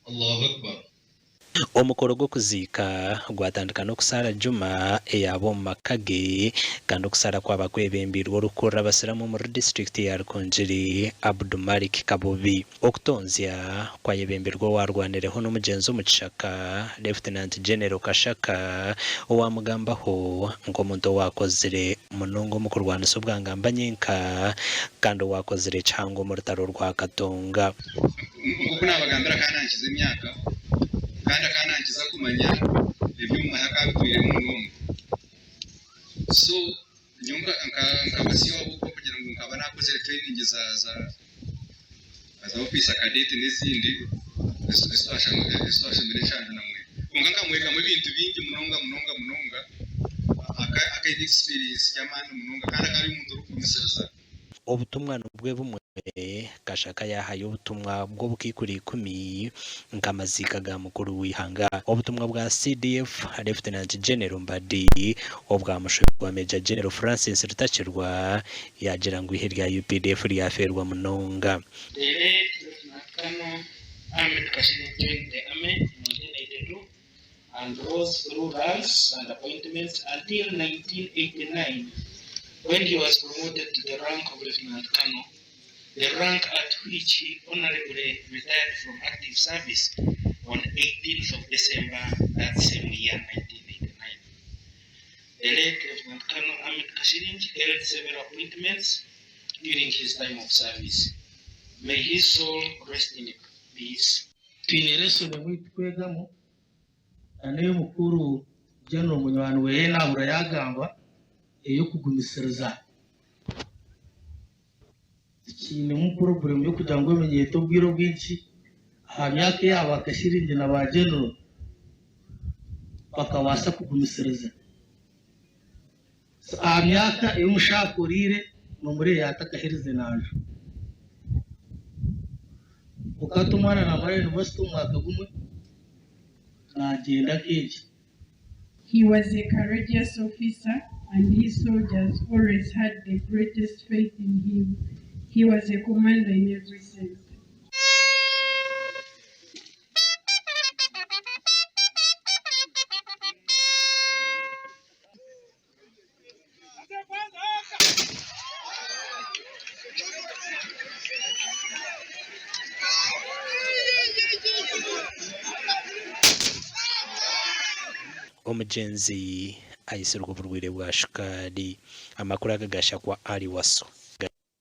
Allahu Akbar. Omukolo gw'okuziika gwatandika n'okusaala juma ey'ab'omu maka ge kandi okusaala kwaba kwebembirwe olukurra abasiramu muri disitulikiti ya Rukungiri Abdul Malik Kabubi. Okutonzya kwayebembirwe warwanireho n'omugyenzi omu kishaka Lieutenant General Kashaka owamugambaho nk'omuntu owakozire munonga omu kurwanisa obwangamba nyenka kandi owakozire kihango mu rutaro rwa Katonga. Nk'uko nabagambira kandi nankiza emyaka kandi akanankiza kumanya ebyuma yakabitwire mu ngombe. So nyonga nkabasiyo abuko kugira ngo nkaba nakoze training za office cadet n'izindi eswashamire cyane namwe kunga nkamweka mu bintu bingi munonga aka experience y'amana munonga kandi ari umuntu rukumiseza. Obutumwa nubwe bumwe Kashaka yahaye ubutumwa bwo bukikuri 10 nk'amazika ga mukuru w'ihanga. Obutumwa bwa CDF Lieutenant General Mbadi obwa mushobwa Major General Francis Rutachirwa yagira ngo ihe rya UPDF ryaferwa munonga. Lieutenant Ahmed Kashiringi joined the army in 1982 and rose through ranks and appointments until 1989 when he was promoted to the rank of Lieutenant Colonel, the rank at which he honorably retired from active service on 18th of December that same year, 1989. The late Lieutenant Colonel Ahmed Kashiringi held several appointments during his time of service. May his soul rest in peace. Tinereso de mwitu kwegamo ane mukuru General Munywana we nabura yagamba eyo kugumisiriza ikintu mu problem yo kugira ngo umenye to bwiro bwinshi myaka yaba Kashiringi na ba General bakawasa kugumisiriza myaka iyo mushakurire mu muri yatakahirize naje ukatumana na mara university umwaka gumwe nagenda keje. He was a courageous officer and his soldiers always had the greatest faith in him. He was a commander in every sense. Omugenzi ayisirwa oburwire bwa shukari amakuru agagasha kwa Ali Waso.